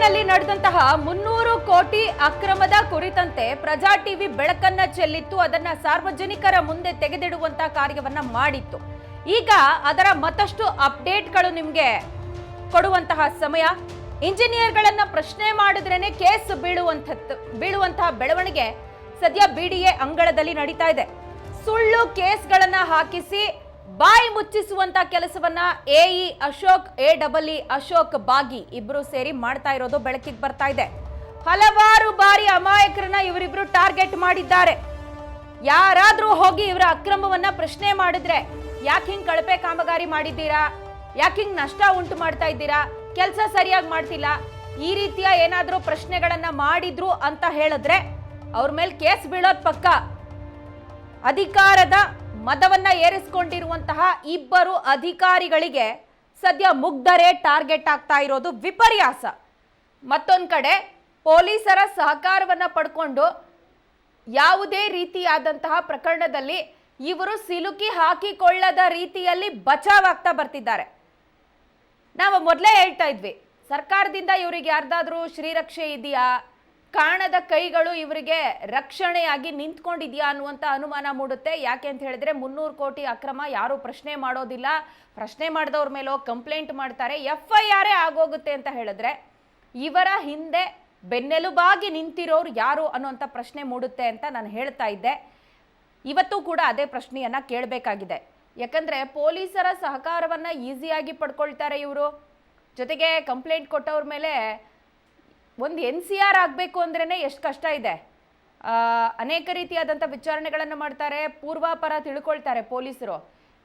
ಬಿಡಿಎನಲ್ಲಿ ನಡೆದಂತಹ 300 ಕೋಟಿ ಅಕ್ರಮದ ಕುರಿತಂತೆ ಪ್ರಜಾ ಟಿವಿ ಬೆಳಕನ್ನ ಚೆಲ್ಲಿತ್ತು. ಅದನ್ನ ಸಾರ್ವಜನಿಕರ ಮುಂದೆ ತೆಗೆದಿಡುವಂತ ಕಾರ್ಯವನ್ನ ಮಾಡಿತ್ತು. ಈಗ ಅದರ ಮತ್ತಷ್ಟು ಅಪ್ಡೇಟ್ಗಳು ನಿಮಗೆ ಕೊಡುವಂತಹ ಸಮಯ. ಇಂಜಿನಿಯರ್ಗಳನ್ನ ಪ್ರಶ್ನೆ ಮಾಡಿದ್ರೇನೆ ಕೇಸ್ ಬೀಳುವಂತಹ ಬೆಳವಣಿಗೆ ಸದ್ಯ ಬಿಡಿಎ ಅಂಗಳದಲ್ಲಿ ನಡೀತಾ ಇದೆ. ಸುಳ್ಳು ಕೇಸ್ಗಳನ್ನ ಹಾಕಿಸಿ ಬಾಯಿ ಮುಚ್ಚಿಸುವಂತ ಕೆಲಸವನ್ನ ಎಇ ಅಶೋಕ್, ಎಡಬ್ಲ್ಇ ಅಶೋಕ್ ಬಾಗಿ ಇಬ್ರು ಸೇರಿ ಮಾಡ್ತಾ ಇರೋದು ಬೆಳಕಿಗೆ ಬರ್ತಾ ಇದೆ. ಹಲವಾರು ಬಾರಿ ಅಮಾಯಕರನ್ನ ಇವರಿಬ್ರು ಟಾರ್ಗೆಟ್ ಮಾಡಿದ್ದಾರೆ. ಯಾರಾದ್ರೂ ಹೋಗಿ ಇವರ ಅಕ್ರಮವನ್ನ ಪ್ರಶ್ನೆ ಮಾಡಿದ್ರೆ, ಯಾಕೆ ಹಿಂಗ್ ಕಳಪೆ ಕಾಮಗಾರಿ ಮಾಡಿದ್ದೀರಾ, ಯಾಕೆ ಹಿಂಗ್ ನಷ್ಟ ಉಂಟು ಮಾಡ್ತಾ ಇದ್ದೀರಾ, ಕೆಲಸ ಸರಿಯಾಗಿ ಮಾಡ್ತಿಲ್ಲ, ಈ ರೀತಿಯ ಏನಾದ್ರೂ ಪ್ರಶ್ನೆಗಳನ್ನ ಮಾಡಿದ್ರು ಅಂತ ಹೇಳಿದ್ರೆ ಅವ್ರ ಮೇಲೆ ಕೇಸ್ ಬೀಳೋದ್ ಪಕ್ಕ. ಅಧಿಕಾರದ ಮದವನ್ನ ಏರಿಸಿಕೊಂಡಿರುವಂತಹ ಇಬ್ಬರು ಅಧಿಕಾರಿಗಳಿಗೆ ಸದ್ಯ ಮುಗ್ಧರೇ ಟಾರ್ಗೆಟ್ ಆಗ್ತಾ ಇರೋದು ವಿಪರ್ಯಾಸ. ಮತ್ತೊಂದು ಕಡೆ ಪೊಲೀಸರ ಸಹಕಾರವನ್ನ ಪಡ್ಕೊಂಡು ಯಾವುದೇ ರೀತಿಯಾದಂತಹ ಪ್ರಕರಣದಲ್ಲಿ ಇವರು ಸಿಲುಕಿ ಹಾಕಿಕೊಳ್ಳದ ರೀತಿಯಲ್ಲಿ ಬಚಾವಾಗ್ತಾ ಬರ್ತಿದ್ದಾರೆ. ನಾವು ಮೊದಲೇ ಹೇಳ್ತಾ ಇದ್ವಿ, ಸರ್ಕಾರದಿಂದ ಇವರಿಗೆ ಯಾರ್ದಾದ್ರೂ ಶ್ರೀರಕ್ಷೆ ಇದೆಯಾ, ಕಾಣದ ಕೈಗಳು ಇವರಿಗೆ ರಕ್ಷಣೆಯಾಗಿ ನಿಂತ್ಕೊಂಡಿದ್ಯಾ ಅನ್ನುವಂಥ ಅನುಮಾನ ಮೂಡುತ್ತೆ. ಯಾಕೆ ಅಂತ ಹೇಳಿದ್ರೆ 300 ಕೋಟಿ ಅಕ್ರಮ ಯಾರು ಪ್ರಶ್ನೆ ಮಾಡೋದಿಲ್ಲ. ಪ್ರಶ್ನೆ ಮಾಡಿದವ್ರ ಮೇಲೋ ಕಂಪ್ಲೇಂಟ್ ಮಾಡ್ತಾರೆ, FIR ಆಗೋಗುತ್ತೆ ಅಂತ ಹೇಳಿದ್ರೆ ಇವರ ಹಿಂದೆ ಬೆನ್ನೆಲುಬಾಗಿ ನಿಂತಿರೋರು ಯಾರು ಅನ್ನುವಂಥ ಪ್ರಶ್ನೆ ಮೂಡುತ್ತೆ ಅಂತ ನಾನು ಹೇಳ್ತಾ ಇದ್ದೆ. ಇವತ್ತು ಕೂಡ ಅದೇ ಪ್ರಶ್ನೆಯನ್ನ ಕೇಳಬೇಕಾಗಿದೆ. ಯಾಕಂದ್ರೆ ಪೊಲೀಸರ ಸಹಕಾರವನ್ನ ಈಸಿಯಾಗಿ ಪಡ್ಕೊಳ್ತಾರೆ ಇವರು. ಜೊತೆಗೆ ಕಂಪ್ಲೇಂಟ್ ಕೊಟ್ಟವ್ರ ಮೇಲೆ ಒಂದು NCR ಆಗಬೇಕು ಅಂದ್ರೇ ಎಷ್ಟು ಕಷ್ಟ ಇದೆ. ಅನೇಕ ರೀತಿಯಾದಂಥ ವಿಚಾರಣೆಗಳನ್ನು ಮಾಡ್ತಾರೆ, ಪೂರ್ವಾಪರ ತಿಳ್ಕೊಳ್ತಾರೆ ಪೊಲೀಸರು.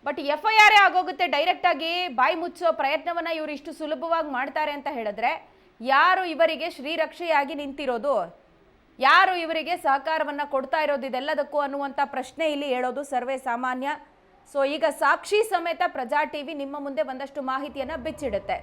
ಬಟ್ FIR ಆಗೋಗುತ್ತೆ ಡೈರೆಕ್ಟಾಗಿ. ಬಾಯಿ ಮುಚ್ಚೋ ಪ್ರಯತ್ನವನ್ನು ಇವರು ಇಷ್ಟು ಸುಲಭವಾಗಿ ಮಾಡ್ತಾರೆ ಅಂತ ಹೇಳಿದ್ರೆ ಯಾರು ಇವರಿಗೆ ಶ್ರೀರಕ್ಷೆಯಾಗಿ ನಿಂತಿರೋದು, ಯಾರು ಇವರಿಗೆ ಸಹಕಾರವನ್ನು ಕೊಡ್ತಾ ಇರೋದು ಇದೆಲ್ಲದಕ್ಕೂ ಅನ್ನುವಂಥ ಪ್ರಶ್ನೆ ಇಲ್ಲಿ ಹೇಳೋದು ಸರ್ವೇ ಸಾಮಾನ್ಯ. ಸೊ ಈಗ ಸಾಕ್ಷಿ ಸಮೇತ ಪ್ರಜಾ ಟಿವಿ ನಿಮ್ಮ ಮುಂದೆ ಒಂದಷ್ಟು ಮಾಹಿತಿಯನ್ನು ಬಿಚ್ಚಿಡುತ್ತೆ.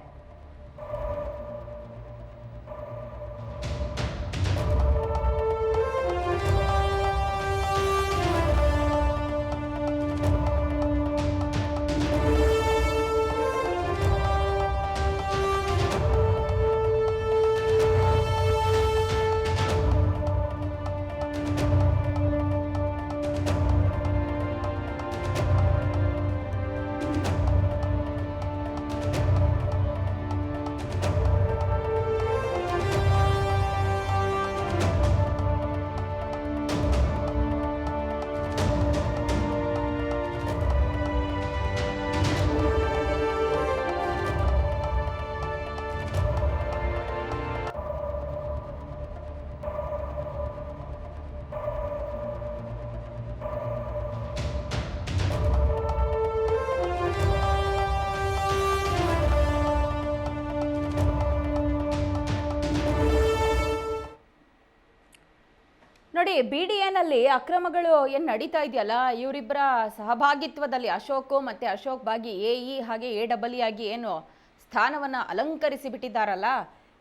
ನೋಡಿ, ಬಿಡಿಎನಲ್ಲಿ ಅಕ್ರಮಗಳು ಏನು ನಡೀತಾ ಇದೆಯಲ್ಲ, ಇವರಿಬ್ಬರ ಸಹಭಾಗಿತ್ವದಲ್ಲಿ ಅಶೋಕ್ ಮತ್ತು ಅಶೋಕ್ ಬಾಗಿ ಎಇ ಹಾಗೆ ಎಡಬ್ಲ್ಇ ಆಗಿ ಏನು ಸ್ಥಾನವನ್ನು ಅಲಂಕರಿಸಿ ಬಿಟ್ಟಿದ್ದಾರಲ್ಲ,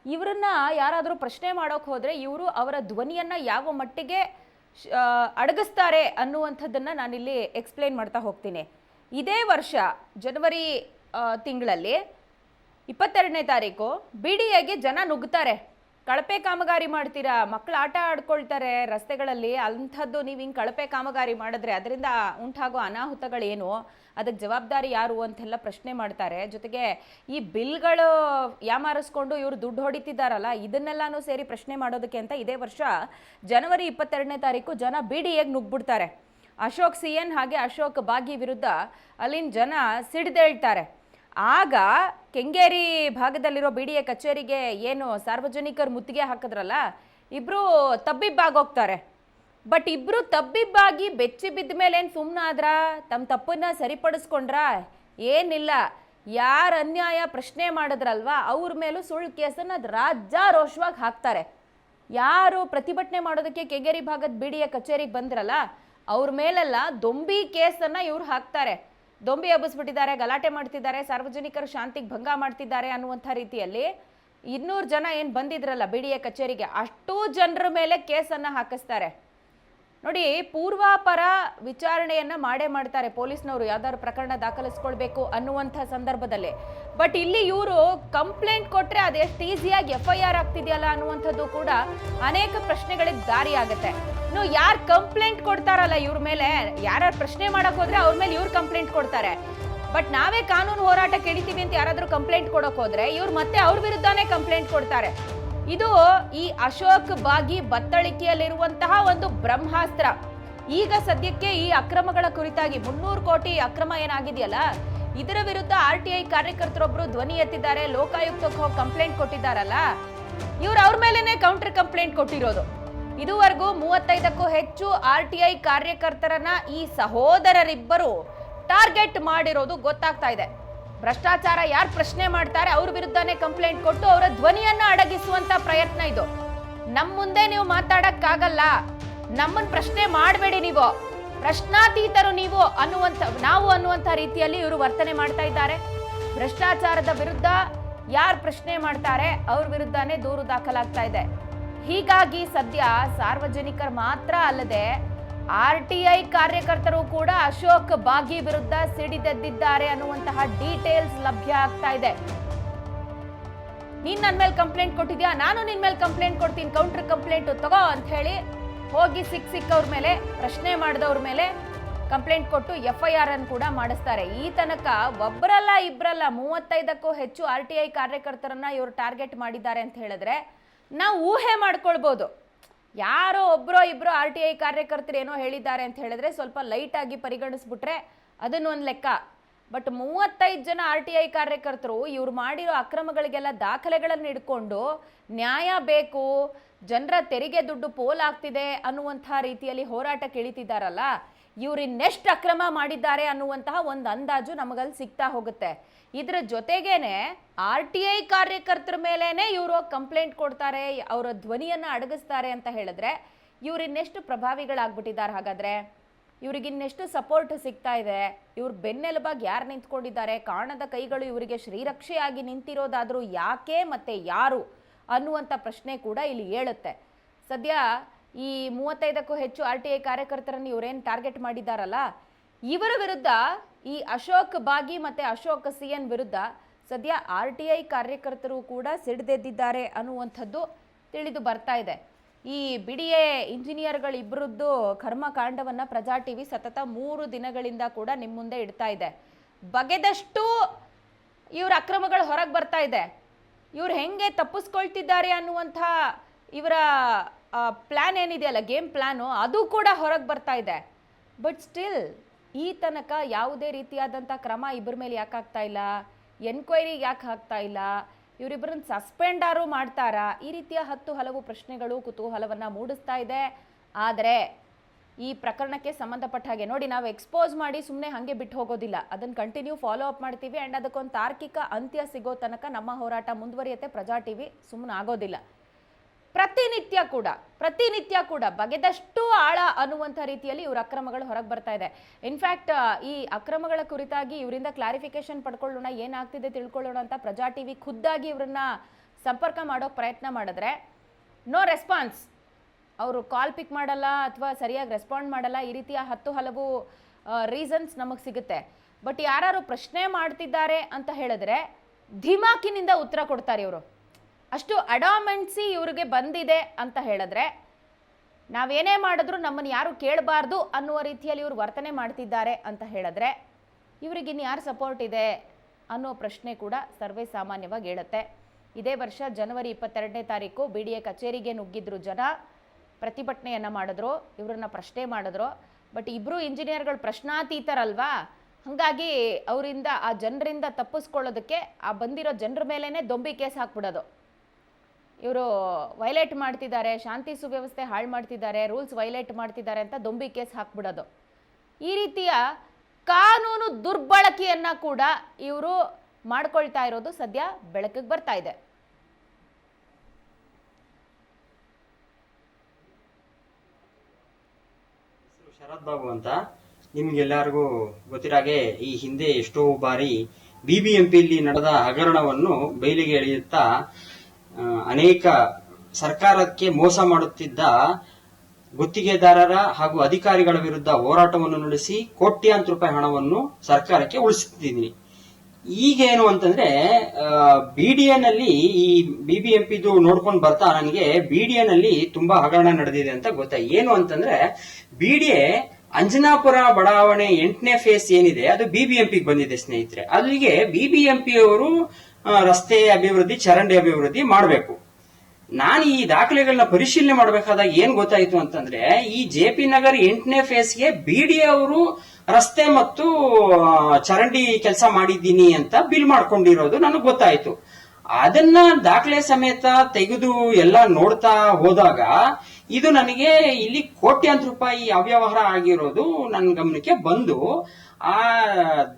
ಇವರನ್ನ ಯಾರಾದರೂ ಪ್ರಶ್ನೆ ಮಾಡೋಕೆ ಹೋದರೆ ಇವರು ಅವರ ಧ್ವನಿಯನ್ನು ಯಾವ ಮಟ್ಟಿಗೆ ಅಡಗಿಸ್ತಾರೆ ಅನ್ನುವಂಥದ್ದನ್ನು ನಾನಿಲ್ಲಿ ಎಕ್ಸ್ಪ್ಲೇನ್ ಮಾಡ್ತಾ ಹೋಗ್ತೀನಿ. ಇದೇ ವರ್ಷ ಜನವರಿ ತಿಂಗಳಲ್ಲಿ 22ನೇ ತಾರೀಕು ಬಿಡಿಎಗೆ ಜನ ನುಗ್ತಾರೆ. ಕಳಪೆ ಕಾಮಗಾರಿ ಮಾಡ್ತೀರಾ, ಮಕ್ಕಳು ಆಟ ಆಡ್ಕೊಳ್ತಾರೆ ರಸ್ತೆಗಳಲ್ಲಿ, ಅಂಥದ್ದು ನೀವು ಹಿಂಗೆ ಕಳಪೆ ಕಾಮಗಾರಿ ಮಾಡಿದ್ರೆ ಅದರಿಂದ ಉಂಟಾಗೋ ಅನಾಹುತಗಳೇನು, ಅದಕ್ಕೆ ಜವಾಬ್ದಾರಿ ಯಾರು ಅಂತೆಲ್ಲ ಪ್ರಶ್ನೆ ಮಾಡ್ತಾರೆ. ಜೊತೆಗೆ ಈ ಬಿಲ್ಗಳು ಯಾಮಾರಿಸ್ಕೊಂಡು ಇವರು ದುಡ್ಡು ಹೊಡಿತಿದ್ದಾರಲ್ಲ, ಇದನ್ನೆಲ್ಲಾನು ಸೇರಿ ಪ್ರಶ್ನೆ ಮಾಡೋದಕ್ಕೆ ಅಂತ ಇದೇ ವರ್ಷ ಜನವರಿ 22ನೇ ತಾರೀಕು ಜನ ಬಿಡಿಎಗೆ ನುಗ್ಬಿಡ್ತಾರೆ. ಅಶೋಕ್ CN ಹಾಗೆ ಅಶೋಕ್ ಬಾಗಿ ವಿರುದ್ಧ ಅಲ್ಲಿನ ಜನ ಸಿಡಿದೇಳ್ತಾರೆ. ಆಗ ಕೆಂಗೇರಿ ಭಾಗದಲ್ಲಿರೋ ಬಿಡಿಎ ಕಚೇರಿಗೆ ಏನು ಸಾರ್ವಜನಿಕರು ಮುತ್ತಿಗೆ ಹಾಕಿದ್ರಲ್ಲ, ಇಬ್ರು ತಬ್ಬಿಬ್ಬಾಗೋಗ್ತಾರೆ. ಬಟ್ ಇಬ್ರು ತಬ್ಬಿಬ್ಬಾಗಿ ಬೆಚ್ಚಿ ಬಿದ್ದ ಮೇಲೆ ಏನು ಸುಮ್ಮನಾದ್ರ, ತಮ್ಮ ತಪ್ಪನ್ನ ಸರಿಪಡಿಸ್ಕೊಂಡ್ರ? ಏನಿಲ್ಲ. ಯಾರು ಅನ್ಯಾಯ ಪ್ರಶ್ನೆ ಮಾಡಿದ್ರಲ್ವಾ ಅವ್ರ ಮೇಲೂ ಸುಳ್ಳು ಕೇಸನ್ನು ರಾಜ್ಯಾರೋಷವಾಗಿ ಹಾಕ್ತಾರೆ. ಯಾರು ಪ್ರತಿಭಟನೆ ಮಾಡೋದಕ್ಕೆ ಕೆಂಗೇರಿ ಭಾಗದ ಬಿಡಿಎ ಕಚೇರಿಗೆ ಬಂದ್ರಲ್ಲ ಅವ್ರ ಮೇಲೆಲ್ಲ ದೊಂಬಿ ಕೇಸನ್ನು ಇವ್ರು ಹಾಕ್ತಾರೆ. ದೊಂಬಿ ಹಬ್ಬಿಸ್ಬಿಟ್ಟಿದ್ದಾರೆ, ಗಲಾಟೆ ಮಾಡ್ತಿದ್ದಾರೆ, ಸಾರ್ವಜನಿಕರು ಶಾಂತಿಗೆ ಭಂಗ ಮಾಡ್ತಿದ್ದಾರೆ ಅನ್ನುವಂಥ ರೀತಿಯಲ್ಲಿ 200 ಜನ ಏನು ಬಂದಿದ್ರಲ್ಲ ಬಿಡಿಎ ಕಚೇರಿಗೆ, ಅಷ್ಟೂ ಜನರ ಮೇಲೆ ಕೇಸನ್ನು ಹಾಕಿಸ್ತಾರೆ. ನೋಡಿ, ಪೂರ್ವಾಪರ ವಿಚಾರಣೆಯನ್ನ ಮಾಡ್ತಾರೆ ಪೊಲೀಸ್ನವರು, ಯಾವ್ದಾದ್ರು ಪ್ರಕರಣ ದಾಖಲಿಸ್ಕೊಳ್ಬೇಕು ಅನ್ನುವಂಥ ಸಂದರ್ಭದಲ್ಲಿ. ಬಟ್ ಇಲ್ಲಿ ಇವರು ಕಂಪ್ಲೇಂಟ್ ಕೊಟ್ರೆ ಅದೆಷ್ಟು ಈಸಿಯಾಗಿ FIR ಆಗ್ತಿದೆಯಲ್ಲ ಅನ್ನುವಂಥದ್ದು ಕೂಡ ಅನೇಕ ಪ್ರಶ್ನೆಗಳಿಗೆ ದಾರಿ ಆಗುತ್ತೆ. ಇನ್ನು ಯಾರು ಕಂಪ್ಲೇಂಟ್ ಕೊಡ್ತಾರಲ್ಲ ಇವ್ರ ಮೇಲೆ, ಯಾರು ಪ್ರಶ್ನೆ ಮಾಡಕ್ ಹೋದ್ರೆ ಅವ್ರ ಮೇಲೆ ಇವ್ರು ಕಂಪ್ಲೇಂಟ್ ಕೊಡ್ತಾರೆ. ಬಟ್ ನಾವೇ ಕಾನೂನು ಹೋರಾಟ ಕೇಳಿತೀವಿ ಅಂತ ಯಾರಾದ್ರೂ ಕಂಪ್ಲೇಂಟ್ ಕೊಡಕ್ ಹೋದ್ರೆ ಇವ್ರು ಮತ್ತೆ ಅವ್ರ ವಿರುದ್ಧನೇ ಕಂಪ್ಲೇಂಟ್ ಕೊಡ್ತಾರೆ. ಇದು ಈ ಅಶೋಕ್ ಬಾಗಿ ಬತ್ತಳಿಕೆಯಲ್ಲಿರುವಂತಹ ಒಂದು ಬ್ರಹ್ಮಾಸ್ತ್ರ. ಈಗ ಸದ್ಯಕ್ಕೆ ಈ ಅಕ್ರಮಗಳ ಕುರಿತಾಗಿ 300 ಕೋಟಿ ಅಕ್ರಮ ಏನಾಗಿದೆಯಲ್ಲ, ಇದರ ವಿರುದ್ಧ RTI ಕಾರ್ಯಕರ್ತರೊಬ್ರು ಧ್ವನಿ ಎತ್ತಿದ್ದಾರೆ, ಲೋಕಾಯುಕ್ತಕ್ಕೆ ಹೋಗಿ ಕಂಪ್ಲೇಂಟ್ ಕೊಟ್ಟಿದ್ದಾರಲ್ಲ, ಇವ್ರು ಅವ್ರ ಮೇಲೆನೆ ಕೌಂಟರ್ ಕಂಪ್ಲೇಂಟ್ ಕೊಟ್ಟಿರೋದು. ಇದುವರೆಗೂ 35ಕ್ಕೂ ಹೆಚ್ಚು RTI ಕಾರ್ಯಕರ್ತರನ್ನ ಈ ಸಹೋದರರಿಬ್ಬರು ಟಾರ್ಗೆಟ್ ಮಾಡಿರೋದು ಗೊತ್ತಾಗ್ತಾ ಇದೆ. ಭ್ರಷ್ಟಾಚಾರ ಯಾರು ಪ್ರಶ್ನೆ ಮಾಡ್ತಾರೆ ಅವ್ರ ವಿರುದ್ಧನೇ ಕಂಪ್ಲೇಂಟ್ ಕೊಟ್ಟು ಅವರ ಧ್ವನಿಯನ್ನ ಅಡಗಿಸುವಂತ ಪ್ರಯತ್ನ ಇದು. ನಮ್ಮ ಮುಂದೆ ನೀವು ಮಾತಾಡಕ್ಕಾಗಲ್ಲ, ನಮ್ಮನ್ನ ಪ್ರಶ್ನೆ ಮಾಡಬೇಡಿ, ನೀವು ಪ್ರಶ್ನಾತೀತರು ನೀವು ಅನ್ನುವಂತ ರೀತಿಯಲ್ಲಿ ಇವರು ವರ್ತನೆ ಮಾಡ್ತಾ ಇದ್ದಾರೆ. ಭ್ರಷ್ಟಾಚಾರದ ವಿರುದ್ಧ ಯಾರು ಪ್ರಶ್ನೆ ಮಾಡ್ತಾರೆ ಅವ್ರ ವಿರುದ್ಧನೇ ದೂರು ದಾಖಲಾಗ್ತಾ ಇದೆ. ಹೀಗಾಗಿ ಸದ್ಯ ಸಾರ್ವಜನಿಕರು ಮಾತ್ರ ಅಲ್ಲದೆ RTI ಕಾರ್ಯಕರ್ತರು ಕೂಡ ಅಶೋಕ್ ಬಾಗಿ ವಿರುದ್ಧ ಸಿಡಿದೆದ್ದಿದ್ದಾರೆ ಅನ್ನುವಂತಹ ಡೀಟೇಲ್ಸ್ ಲಭ್ಯ ಆಗ್ತಾ ಇದೆ. ನೀನ್ ನನ್ನ ಮೇಲೆ ಕಂಪ್ಲೇಂಟ್ ಕೊಟ್ಟಿದ್ಯಾ, ನಾನು ನಿನ್ ಮೇಲೆ ಕಂಪ್ಲೇಂಟ್ ಕೊಡ್ತೀನಿ, ಕೌಂಟರ್ ಕಂಪ್ಲೇಂಟ್ ತಗೋ ಅಂತ ಹೇಳಿ ಹೋಗಿ ಸಿಕ್ಕವ್ರ ಮೇಲೆ, ಪ್ರಶ್ನೆ ಮಾಡಿದವ್ರ ಮೇಲೆ ಕಂಪ್ಲೇಂಟ್ ಕೊಟ್ಟು FIR ಅನ್ನು ಕೂಡ ಮಾಡಿಸ್ತಾರೆ. ಈ ತನಕ ಒಬ್ಬರಲ್ಲ ಇಬ್ಬರಲ್ಲ 35ಕ್ಕೂ ಹೆಚ್ಚು RTI ಕಾರ್ಯಕರ್ತರನ್ನ ಇವರು ಟಾರ್ಗೆಟ್ ಮಾಡಿದ್ದಾರೆ ಅಂತ ಹೇಳಿದ್ರೆ ನಾವು ಊಹೆ ಮಾಡ್ಕೊಳ್ಬಹುದು. ಯಾರೋ ಒಬ್ಬರೋ ಇಬ್ಬರೋ RTI ಕಾರ್ಯಕರ್ತರು ಏನೋ ಹೇಳಿದ್ದಾರೆ ಅಂತ ಹೇಳಿದ್ರೆ ಸ್ವಲ್ಪ ಲೈಟ್ ಆಗಿ ಪರಿಗಣಿಸ್ಬಿಟ್ರೆ ಅದನ್ನೊಂದು ಲೆಕ್ಕ. ಬಟ್ 35 ಜನ RTI ಕಾರ್ಯಕರ್ತರು ಇವ್ರು ಮಾಡಿರೋ ಅಕ್ರಮಗಳಿಗೆಲ್ಲ ದಾಖಲೆಗಳನ್ನು ಇಟ್ಕೊಂಡು ನ್ಯಾಯ ಬೇಕು, ಜನರ ತೆರಿಗೆ ದುಡ್ಡು ಪೋಲಾಗ್ತಿದೆ ಅನ್ನುವಂಥ ರೀತಿಯಲ್ಲಿ ಹೋರಾಟಕ್ಕೆ ಇಳಿತಿದ್ದಾರಲ್ಲ, ಇವ್ರು ಇನ್ನೆಷ್ಟು ಅಕ್ರಮ ಮಾಡಿದ್ದಾರೆ ಅನ್ನುವಂತಹ ಒಂದು ಅಂದಾಜು ನಮಗಲ್ಲಿ ಸಿಗ್ತಾ ಹೋಗುತ್ತೆ. ಇದ್ರ ಜೊತೆಗೇನೆ RTI ಕಾರ್ಯಕರ್ತರ ಮೇಲೇನೆ ಇವರು ಕಂಪ್ಲೇಂಟ್ ಕೊಡ್ತಾರೆ, ಅವರ ಧ್ವನಿಯನ್ನ ಅಡಗಿಸ್ತಾರೆ ಅಂತ ಹೇಳಿದ್ರೆ ಇವ್ರು ಇನ್ನೆಷ್ಟು ಪ್ರಭಾವಿಗಳಾಗ್ಬಿಟ್ಟಿದ್ದಾರೆ. ಹಾಗಾದ್ರೆ ಇವ್ರಿಗಿನ್ನೆಷ್ಟು ಸಪೋರ್ಟ್ ಸಿಗ್ತಾ ಇದೆ, ಇವ್ರ ಬೆನ್ನೆಲುಬಾಗಿ ಯಾರು ನಿಂತ್ಕೊಂಡಿದ್ದಾರೆ, ಕಾಣದ ಕೈಗಳು ಇವರಿಗೆ ಶ್ರೀರಕ್ಷೆಯಾಗಿ ನಿಂತಿರೋದಾದ್ರೂ ಯಾಕೆ ಮತ್ತೆ ಯಾರು ಅನ್ನುವಂಥ ಪ್ರಶ್ನೆ ಕೂಡ ಇಲ್ಲಿ ಹೇಳುತ್ತೆ. ಸದ್ಯ ಈ 35ಕ್ಕೂ ಹೆಚ್ಚು RTI ಕಾರ್ಯಕರ್ತರನ್ನು ಇವರೇನು ಟಾರ್ಗೆಟ್ ಮಾಡಿದ್ದಾರಲ್ಲ, ಇವರ ವಿರುದ್ಧ ಈ ಅಶೋಕ್ ಬಾಗಿ ಮತ್ತೆ ಅಶೋಕ್ CN ವಿರುದ್ಧ ಸದ್ಯ RTI ಕಾರ್ಯಕರ್ತರು ಕೂಡ ಸಿಡಿದೆದ್ದಿದ್ದಾರೆ ಅನ್ನುವಂಥದ್ದು ತಿಳಿದು ಬರ್ತಾ ಇದೆ. ಈ BDA ಇಂಜಿನಿಯರ್ಗಳಿಬ್ಬರದ್ದು ಕರ್ಮಕಾಂಡವನ್ನ ಪ್ರಜಾ ಟಿವಿ ಸತತ 3 ದಿನಗಳಿಂದ ಕೂಡ ನಿಮ್ಮ ಮುಂದೆ ಇಡ್ತಾ ಇದೆ. ಬಗೆದಷ್ಟು ಇವ್ರ ಅಕ್ರಮಗಳು ಹೊರಗೆ ಬರ್ತಾ ಇದೆ. ಇವ್ರು ಹೆಂಗೆ ತಪ್ಪಿಸ್ಕೊಳ್ತಿದ್ದಾರೆ ಅನ್ನುವಂಥ ಇವರ ಪ್ಲಾನ್ ಏನಿದೆಯಲ್ಲ, ಗೇಮ್ ಪ್ಲಾನು, ಅದು ಕೂಡ ಹೊರಗೆ ಬರ್ತಾ ಇದೆ. ಬಟ್ ಸ್ಟಿಲ್ ಈ ತನಕ ಯಾವುದೇ ರೀತಿಯಾದಂಥ ಕ್ರಮ ಇಬ್ಬರ ಮೇಲೆ ಯಾಕೆ ಆಗ್ತಾ ಇಲ್ಲ, ಎನ್ಕ್ವೈರಿ ಯಾಕೆ ಆಗ್ತಾ ಇಲ್ಲ, ಇವರಿಬ್ಬರನ್ನ ಸಸ್ಪೆಂಡಾರು ಮಾಡ್ತಾರಾ, ಈ ರೀತಿಯ ಹಲವು ಪ್ರಶ್ನೆಗಳು ಕುತೂಹಲವನ್ನು ಮೂಡಿಸ್ತಾ ಇದೆ. ಆದರೆ ಈ ಪ್ರಕರಣಕ್ಕೆ ಸಂಬಂಧಪಟ್ಟ ಹಾಗೆ ನೋಡಿ, ನಾವು ಎಕ್ಸ್ಪೋಸ್ ಮಾಡಿ ಸುಮ್ಮನೆ ಹಾಗೆ ಬಿಟ್ಟು ಹೋಗೋದಿಲ್ಲ, ಅದನ್ನು ಕಂಟಿನ್ಯೂ ಫಾಲೋ ಅಪ್ ಮಾಡ್ತೀವಿ. ಆ್ಯಂಡ್ ಅದಕ್ಕೊಂದು ತಾರ್ಕಿಕ ಅಂತ್ಯ ಸಿಗೋ ತನಕ ನಮ್ಮ ಹೋರಾಟ ಮುಂದುವರಿಯುತ್ತೆ. ಪ್ರಜಾ ಟಿವಿ ಸುಮ್ಮನೆ ಆಗೋದಿಲ್ಲ. ಪ್ರತಿನಿತ್ಯ ಕೂಡ ಬಗೆದಷ್ಟು ಆಳ ಅನ್ನುವಂಥ ರೀತಿಯಲ್ಲಿ ಇವ್ರ ಅಕ್ರಮಗಳು ಹೊರಗೆ ಬರ್ತಾ ಇದೆ. ಇನ್ಫ್ಯಾಕ್ಟ್ ಈ ಅಕ್ರಮಗಳ ಕುರಿತಾಗಿ ಇವರಿಂದ ಕ್ಲಾರಿಫಿಕೇಶನ್ ಪಡ್ಕೊಳ್ಳೋಣ, ಏನಾಗ್ತಿದೆ ತಿಳ್ಕೊಳ್ಳೋಣ ಅಂತ ಪ್ರಜಾ ಟಿವಿ ಖುದ್ದಾಗಿ ಇವ್ರನ್ನ ಸಂಪರ್ಕ ಮಾಡೋಕೆ ಪ್ರಯತ್ನ ಮಾಡಿದ್ರೆ ನೋ ರೆಸ್ಪಾನ್ಸ್. ಅವರು ಕಾಲ್ ಪಿಕ್ ಮಾಡಲ್ಲ ಅಥವಾ ಸರಿಯಾಗಿ ರೆಸ್ಪಾಂಡ್ ಮಾಡಲ್ಲ. ಈ ರೀತಿಯ ಹಲವು ರೀಸನ್ಸ್ ನಮಗೆ ಸಿಗುತ್ತೆ. ಬಟ್ ಯಾರು ಪ್ರಶ್ನೆ ಮಾಡ್ತಿದ್ದಾರೆ ಅಂತ ಹೇಳಿದ್ರೆ ಧಿಮಾಕಿನಿಂದ ಉತ್ತರ ಕೊಡ್ತಾರೆ ಇವರು. ಅಷ್ಟು ಅಡಾಮೆಂಟ್ಸಿ ಇವ್ರಿಗೆ ಬಂದಿದೆ ಅಂತ ಹೇಳಿದ್ರೆ, ನಾವೇನೇ ಮಾಡಿದ್ರು ನಮ್ಮನ್ನು ಯಾರು ಕೇಳಬಾರ್ದು ಅನ್ನುವ ರೀತಿಯಲ್ಲಿ ಇವರು ವರ್ತನೆ ಮಾಡ್ತಿದ್ದಾರೆ ಅಂತ ಹೇಳಿದ್ರೆ, ಇವ್ರಿಗಿನ್ನು ಯಾರು ಸಪೋರ್ಟ್ ಇದೆ ಅನ್ನೋ ಪ್ರಶ್ನೆ ಕೂಡ ಸರ್ವೇ ಸಾಮಾನ್ಯವಾಗಿ ಹೇಳುತ್ತೆ. ಇದೇ ವರ್ಷ ಜನವರಿ 22ನೇ ತಾರೀಕು BDA ಕಚೇರಿಗೆ ನುಗ್ಗಿದ್ರು ಜನ, ಪ್ರತಿಭಟನೆಯನ್ನು ಮಾಡಿದ್ರು, ಇವರನ್ನ ಪ್ರಶ್ನೆ ಮಾಡಿದ್ರು. ಬಟ್ ಇಬ್ಬರು ಇಂಜಿನಿಯರ್ಗಳು ಪ್ರಶ್ನಾತೀತರಲ್ವಾ, ಹಾಗಾಗಿ ಅವರಿಂದ ಆ ಜನರಿಂದ ತಪ್ಪಿಸ್ಕೊಳ್ಳೋದಕ್ಕೆ ಆ ಬಂದಿರೋ ಜನರ ಮೇಲೇ ದೊಂಬಿ ಕೇಸ್ ಹಾಕ್ಬಿಡೋದು. ಇವರು ವೈಲೇಟ್ ಮಾಡ್ತಿದ್ದಾರೆ, ಶಾಂತಿ ಸುವ್ಯವಸ್ಥೆ ಹಾಳು ಮಾಡ್ತಿದ್ದಾರೆ, ರೂಲ್ಸ್ ವೈಲೇಟ್ ಮಾಡ್ತಿದ್ದಾರೆ ಅಂತ ದೊಂಬಿ ಕೇಸ್ ಹಾಕ್ಬಿಡೋದು. ಈ ರೀತಿಯ ಕಾನೂನು ದುರ್ಬಳಕೆಯನ್ನ ಕೂಡ ಇವರು ಮಾಡ್ಕೊಳ್ತಾ ಇರೋದು ಸದ್ಯ ಬೆಳಕಿಗೆ ಬರ್ತಾ ಇದೆ. ಶರತ್ ಬಾಬು ಅಂತ ನಿಮ್ಗೆಲ್ಲರಿಗೂ ಗೊತ್ತಿರಾಗೆ ಈ ಹಿಂದೆ ಎಷ್ಟೋ ಬಾರಿ BBMPಯಲ್ಲಿ ನಡೆದ ಹಗರಣವನ್ನು ಬಯಲಿಗೆ ಎಳೆಯುತ್ತಾ ಅನೇಕ ಸರ್ಕಾರಕ್ಕೆ ಮೋಸ ಮಾಡುತ್ತಿದ್ದ ಗುತ್ತಿಗೆದಾರರ ಹಾಗೂ ಅಧಿಕಾರಿಗಳ ವಿರುದ್ಧ ಹೋರಾಟವನ್ನು ನಡೆಸಿ ಕೋಟ್ಯಾಂತರ ರೂಪಾಯಿ ಹಣವನ್ನು ಸರ್ಕಾರಕ್ಕೆ ಉಳಿಸುತ್ತಿದ್ದೀನಿ. ಈಗೇನು ಅಂತಂದ್ರೆ ಬಿಡಿಎನ್ ಅಲ್ಲಿ ಈ ಬಿಬಿಎಂಪಿದು ನೋಡ್ಕೊಂಡು ಬರ್ತಾ ನನಗೆ ಬಿಡಿಎನ್ ಅಲ್ಲಿ ತುಂಬಾ ಹಗರಣ ನಡೆದಿದೆ ಅಂತ ಗೊತ್ತಾಯ್ತು. ಏನು ಅಂತಂದ್ರೆ ಬಿಡಿಎ ಅಂಜನಾಪುರ ಬಡಾವಣೆ 8ನೇ ಫೇಸ್ ಏನಿದೆ ಅದು ಬಿಬಿಎಂಪಿಗೆ ಬಂದಿದೆ ಸ್ನೇಹಿತರೆ. ಅಲ್ಲಿಗೆ ಬಿಬಿಎಂಪಿ ಅವರು ರಸ್ತೆ ಅಭಿವೃದ್ಧಿ, ಚರಂಡಿ ಅಭಿವೃದ್ಧಿ ಮಾಡಬೇಕು. ನಾನು ಈ ದಾಖಲೆಗಳನ್ನ ಪರಿಶೀಲನೆ ಮಾಡಬೇಕಾದಾಗ ಏನ್ ಗೊತ್ತಾಯ್ತು ಅಂತಂದ್ರೆ ಈ ಜೆಪಿ ನಗರ್ 8ನೇ ಫೇಸ್ಗೆ ಬಿಡಿಎ ಅವರು ರಸ್ತೆ ಮತ್ತು ಚರಂಡಿ ಕೆಲಸ ಮಾಡಿದ್ದೀನಿ ಅಂತ ಬಿಲ್ ಮಾಡ್ಕೊಂಡಿರೋದು ನನಗೆ ಗೊತ್ತಾಯ್ತು. ಅದನ್ನ ದಾಖಲೆ ಸಮೇತ ತೆಗೆದು ಎಲ್ಲ ನೋಡ್ತಾ ಹೋದಾಗ ಇದು ನನಗೆ ಇಲ್ಲಿ ಕೋಟ್ಯಾಂತರ ರೂಪಾಯಿ ಅವ್ಯವಹಾರ ಆಗಿರೋದು ನನ್ನ ಗಮನಕ್ಕೆ ಬಂದು ಆ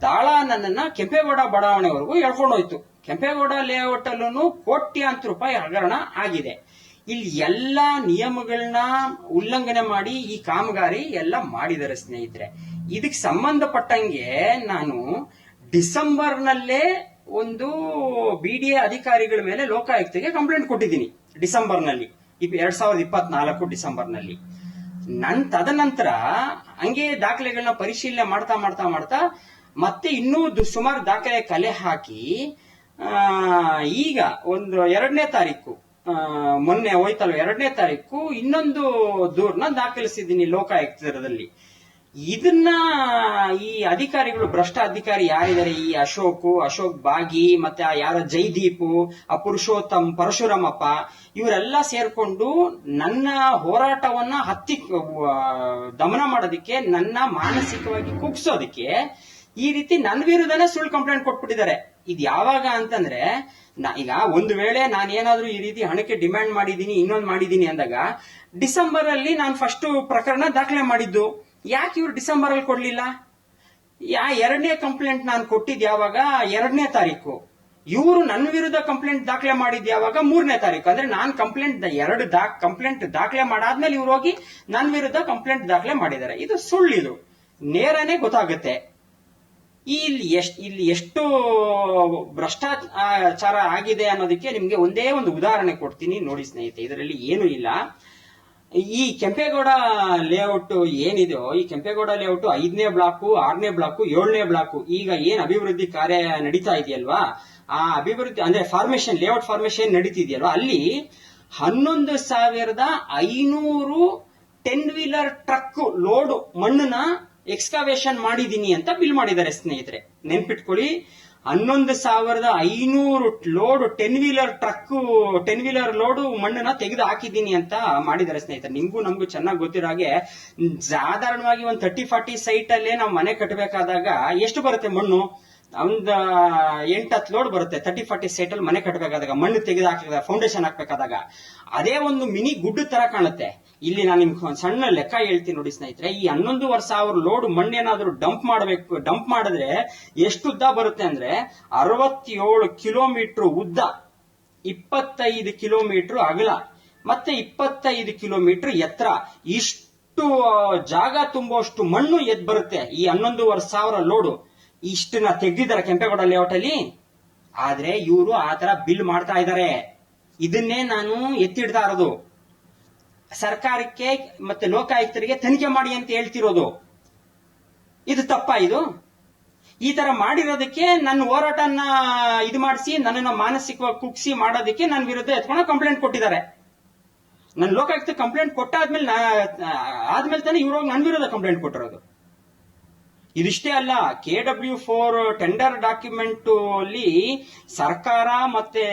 ದಾಳ ನನ್ನನ್ನ ಕೆಂಪೇಗೌಡ ಬಡಾವಣೆವರೆಗೂ ಎಳ್ಕೊಂಡೋಯ್ತು. ಕೆಂಪೇಗೌಡ ಲೇಔಟ್ ಅಲ್ಲೂ ಕೋಟ್ಯಾಂತರ ರೂಪಾಯಿ ಹಗರಣ ಆಗಿದೆ. ಇಲ್ಲಿ ಎಲ್ಲಾ ನಿಯಮಗಳನ್ನ ಉಲ್ಲಂಘನೆ ಮಾಡಿ ಈ ಕಾಮಗಾರಿ ಎಲ್ಲ ಮಾಡಿದ್ದಾರೆ ಸ್ನೇಹಿತರೆ. ಇದಕ್ಕೆ ಸಂಬಂಧಪಟ್ಟಂಗೆ ನಾನು ಡಿಸೆಂಬರ್ನಲ್ಲೇ ಒಂದು ಬಿಡಿಎ ಅಧಿಕಾರಿಗಳ ಮೇಲೆ ಲೋಕಾಯುಕ್ತಗೆ ಕಂಪ್ಲೇಂಟ್ ಕೊಟ್ಟಿದ್ದೀನಿ ಡಿಸೆಂಬರ್ನಲ್ಲಿ, 2024 ಡಿಸೆಂಬರ್ನಲ್ಲಿ. ತದನಂತರ ಹಂಗೆ ದಾಖಲೆಗಳನ್ನ ಪರಿಶೀಲನೆ ಮಾಡ್ತಾ ಮಾಡ್ತಾ ಮಾಡ್ತಾ ಮತ್ತೆ ಇನ್ನೂ ಸುಮಾರು ದಾಖಲೆ ಕಲೆ ಹಾಕಿ ಈಗ ಒಂದು 2ನೇ ತಾರೀಕು ಮೊನ್ನೆ ಹೋಯ್ತಲ್ವ 2ನೇ ತಾರೀಕು ಇನ್ನೊಂದು ದೂರನ್ನ ದಾಖಲಿಸಿದ್ದೀನಿ ಲೋಕಾಯುಕ್ತದಲ್ಲಿ. ಇದನ್ನ ಈ ಅಧಿಕಾರಿಗಳು, ಭ್ರಷ್ಟ ಅಧಿಕಾರಿ ಯಾರಿದ್ದಾರೆ, ಈ ಅಶೋಕ್ ಬಾಗಿ ಮತ್ತೆ ಯಾರ ಜೈದೀಪ್, ಆ ಪುರುಷೋತ್ತಮ್, ಪರಶುರಾಮಪ್ಪ ಇವರೆಲ್ಲ ಸೇರ್ಕೊಂಡು ನನ್ನ ಹೋರಾಟವನ್ನ ದಮನ ಮಾಡೋದಕ್ಕೆ, ನನ್ನ ಮಾನಸಿಕವಾಗಿ ಕುಗ್ಸೋದಕ್ಕೆ ಈ ರೀತಿ ನನ್ನ ವಿರುದ್ಧನೇ ಸುಳ್ಳು ಕಂಪ್ಲೇಂಟ್ ಕೊಟ್ಬಿಟ್ಟಿದ್ದಾರೆ. ಇದು ಯಾವಾಗ ಅಂತಂದ್ರೆ ಈಗ ಒಂದು ವೇಳೆ ನಾನೇನಾದ್ರೂ ಈ ರೀತಿ ಹಣಕ್ಕೆ ಡಿಮ್ಯಾಂಡ್ ಮಾಡಿದೀನಿ, ಇನ್ನೊಂದು ಮಾಡಿದೀನಿ ಅಂದಾಗ ಡಿಸೆಂಬರ್ ಅಲ್ಲಿ ನಾನು ಫಸ್ಟ್ ಪ್ರಕರಣ ದಾಖಲೆ ಮಾಡಿದ್ದು. ಯಾಕೆ ಇವ್ರು ಡಿಸೆಂಬರ್ ಅಲ್ಲಿ ಕೊಡ್ಲಿಲ್ಲ? 2ನೇ ಕಂಪ್ಲೇಂಟ್ ನಾನು ಕೊಟ್ಟಿದ್ ಯಾವಾಗ? 2ನೇ ತಾರೀಕು. ಇವರು ನನ್ನ ವಿರುದ್ಧ ಕಂಪ್ಲೇಂಟ್ ದಾಖಲೆ ಮಾಡಿದ್ ಯಾವಾಗ? 3ನೇ ತಾರೀಕು. ಅಂದ್ರೆ ನಾನು ಕಂಪ್ಲೇಂಟ್ ದಾಖಲೆ ಮಾಡಾದ್ಮೇಲೆ ಇವ್ರು ಹೋಗಿ ನನ್ನ ವಿರುದ್ಧ ಕಂಪ್ಲೇಂಟ್ ದಾಖಲೆ ಮಾಡಿದ್ದಾರೆ. ಇದು ಸುಳ್ಳಿದು, ನೇರನೇ ಗೊತ್ತಾಗುತ್ತೆ. ಇಲ್ಲಿ ಎಷ್ಟು ಭ್ರಷ್ಟಾಚಾರ ಆಗಿದೆ ಅನ್ನೋದಕ್ಕೆ ನಿಮ್ಗೆ ಒಂದೇ ಒಂದು ಉದಾಹರಣೆ ಕೊಡ್ತೀನಿ ನೋಡಿ ಸ್ನೇಹಿತರೆ. ಇದರಲ್ಲಿ ಏನು ಇಲ್ಲ. ಈ ಕೆಂಪೇಗೌಡ ಲೇಔಟ್ ಏನಿದೆಯೋ, ಈ ಕೆಂಪೇಗೌಡ ಲೇಔಟ್ 5ನೇ ಬ್ಲಾಕು, 6ನೇ ಬ್ಲಾಕು, 7ನೇ ಬ್ಲಾಕು ಈಗ ಏನ್ ಅಭಿವೃದ್ಧಿ ಕಾರ್ಯ ನಡೀತಾ ಇದೆಯಲ್ವಾ, ಆ ಅಭಿವೃದ್ಧಿ ಅಂದ್ರೆ ಲೇಔಟ್ ಫಾರ್ಮೇಶನ್ ನಡೀತಿದೆಯಲ್ವಾ, ಅಲ್ಲಿ 11,500 10 ವೀಲರ್ ಟ್ರಕ್ ಲೋಡ್ ಮಣ್ಣನ್ನ ಎಕ್ಸ್ಕಾವೇಶನ್ ಮಾಡಿದೀನಿ ಅಂತ ಬಿಲ್ ಮಾಡಿದ್ದಾರೆ ಸ್ನೇಹಿತರೆ. ನೆನ್ಪಿಟ್ಕೊಳ್ಳಿ, 11,500 ಲೋಡ್ 10 ವೀಲರ್ ಲೋಡ್ ಮಣ್ಣನ್ನ ತೆಗೆದು ಹಾಕಿದ್ದೀನಿ ಅಂತ ಮಾಡಿದ್ದಾರೆ ಸ್ನೇಹಿತರೆ. ನಿಮ್ಗೂ ನಮಗೂ ಚೆನ್ನಾಗಿ ಗೊತ್ತಿರೋ ಹಾಗೆ ಸಾಧಾರಣವಾಗಿ ಒಂದು 30-40 ಸೈಟ್ ಅಲ್ಲೇ ನಾವು ಮನೆ ಕಟ್ಟಬೇಕಾದಾಗ ಎಷ್ಟು ಬರುತ್ತೆ ಮಣ್ಣು? ಒಂದು 8-10 ಲೋಡ್ ಬರುತ್ತೆ 30-40 ಸೈಟ್ ಅಲ್ಲಿ ಮನೆ ಕಟ್ಟಬೇಕಾದಾಗ, ಮಣ್ಣು ತೆಗೆದು ಹಾಕಿದಾಗ, ಫೌಂಡೇಶನ್ ಹಾಕ್ಬೇಕಾದಾಗ. ಅದೇ ಒಂದು ಮಿನಿ ಗುಡ್ಡ ತರ ಕಾಣುತ್ತೆ. ಇಲ್ಲಿ ನಾನು ನಿಮ್ಗೆ ಒಂದು ಸಣ್ಣ ಲೆಕ್ಕ ಹೇಳ್ತೀನಿ ನೋಡಿ ಸ್ನೇಹಿತರೆ. ಈ 11,500 ಲೋಡ್ ಮಣ್ಣೇನಾದ್ರೂ ಡಂಪ್ ಮಾಡಿದ್ರೆ ಎಷ್ಟು ಉದ್ದ ಬರುತ್ತೆ ಅಂದ್ರೆ 67 ಕಿಲೋಮೀಟರ್ ಉದ್ದ, 25 ಕಿಲೋಮೀಟರ್ ಅಗಲ, ಮತ್ತೆ 25 ಕಿಲೋಮೀಟರ್ ಎತ್ತರ. ಇಷ್ಟು ಜಾಗ ತುಂಬುವಷ್ಟು ಮಣ್ಣು ಎದ್ ಬರುತ್ತೆ ಈ 11,500 ಲೋಡು. ಇಷ್ಟನ್ನ ತೆಗೆದಿದ್ದಾರೆ ಕೆಂಪೇಗೌಡ ಲೇಔಟ್ ಅಲ್ಲಿ. ಆದ್ರೆ ಇವರು ಆತರ ಬಿಲ್ ಮಾಡ್ತಾ ಇದ್ದಾರೆ. ಇದನ್ನೇ ನಾನು ಎತ್ತಿಡ್ತಾ ಇರೋದು. ಸರ್ಕಾರಕ್ಕೆ ಮತ್ತೆ ಲೋಕಾಯುಕ್ತರಿಗೆ ತನಿಖೆ ಮಾಡಿ ಅಂತ ಹೇಳ್ತಿರೋದು. ಇದು ತಪ್ಪಾ? ಇದು ಈ ತರ ಮಾಡಿರೋದಕ್ಕೆ ನನ್ನ ಹೋರಾಟನ ಇದು ಮಾಡಿಸಿ ನನ್ನನ್ನ ಮಾನಸಿಕವಾಗಿ ಕುಗ್ಸಿ ಮಾಡೋದಕ್ಕೆ ನನ್ನ ವಿರುದ್ಧ ಎತ್ಕೊಂಡು ಕಂಪ್ಲೇಂಟ್ ಕೊಟ್ಟಿದ್ದಾರೆ. ನನ್ನ ಲೋಕಾಯುಕ್ತ ಕಂಪ್ಲೇಂಟ್ ಆದ್ಮೇಲೆ ತಾನೇ ಇವರು ನನ್ನ ವಿರುದ್ಧ ಕಂಪ್ಲೇಂಟ್ ಕೊಟ್ಟಿರೋದು. ಇದಿಷ್ಟೇ ಅಲ್ಲ, KW4 ಟೆಂಡರ್ ಡಾಕ್ಯುಮೆಂಟ್ ಅಲ್ಲಿ ಸರ್ಕಾರ ಮತ್ತೆ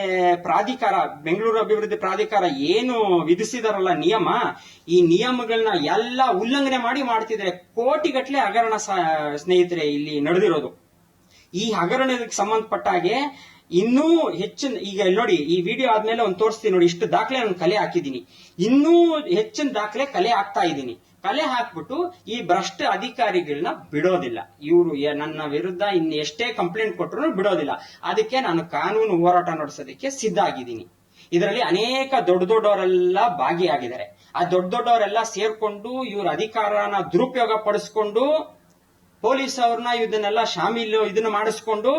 ಪ್ರಾಧಿಕಾರ, ಬೆಂಗಳೂರು ಅಭಿವೃದ್ಧಿ ಪ್ರಾಧಿಕಾರ ಏನು ವಿಧಿಸಿದಾರಲ್ಲ ನಿಯಮ, ಈ ನಿಯಮಗಳನ್ನ ಎಲ್ಲ ಉಲ್ಲಂಘನೆ ಮಾಡ್ತಿದ್ರೆ ಕೋಟಿಗಟ್ಟಲೆ ಹಗರಣ ಸ್ನೇಹಿತರೆ ಇಲ್ಲಿ ನಡೆದಿರೋದು. ಈ ಹಗರಣಕ್ಕೆ ಸಂಬಂಧಪಟ್ಟ ಹಾಗೆ ಇನ್ನೂ ಹೆಚ್ಚಿನ, ಈಗ ನೋಡಿ ಈ ವಿಡಿಯೋ ಆದ್ಮೇಲೆ ಒಂದು ತೋರಿಸ್ತೀನಿ ನೋಡಿ, ಇಷ್ಟು ದಾಖಲೆ ನಾನು ಕಲೆ ಹಾಕಿದ್ದೀನಿ. ಇನ್ನೂ ಹೆಚ್ಚಿನ ದಾಖಲೆ ಕಲೆ ಹಾಕ್ತಾ ಇದ್ದೀನಿ. ಕಲೆ ಹಾಕ್ಬಿಟ್ಟು ಈ ಭ್ರಷ್ಟ ಅಧಿಕಾರಿಗಳನ್ನ ಬಿಡೋದಿಲ್ಲ. ಇವರು ನನ್ನ ವಿರುದ್ಧ ಇನ್ನು ಎಷ್ಟೇ ಕಂಪ್ಲೇಂಟ್ ಕೊಟ್ಟರು ಬಿಡೋದಿಲ್ಲ. ಅದಕ್ಕೆ ನಾನು ಕಾನೂನು ಹೋರಾಟ ನಡೆಸೋದಕ್ಕೆ ಸಿದ್ಧ ಆಗಿದ್ದೀನಿ. ಇದರಲ್ಲಿ ಅನೇಕ ದೊಡ್ಡವರೆಲ್ಲ ಭಾಗಿಯಾಗಿದ್ದಾರೆ. ಆ ದೊಡ್ಡವರೆಲ್ಲ ಸೇರ್ಕೊಂಡು ಇವ್ರ ಅಧಿಕಾರನ ದುರುಪಯೋಗ ಪಡಿಸ್ಕೊಂಡು ಪೊಲೀಸ್ ಅವ್ರನ್ನ ಇದನ್ನೆಲ್ಲ ಇದನ್ನ ಮಾಡಿಸ್ಕೊಂಡು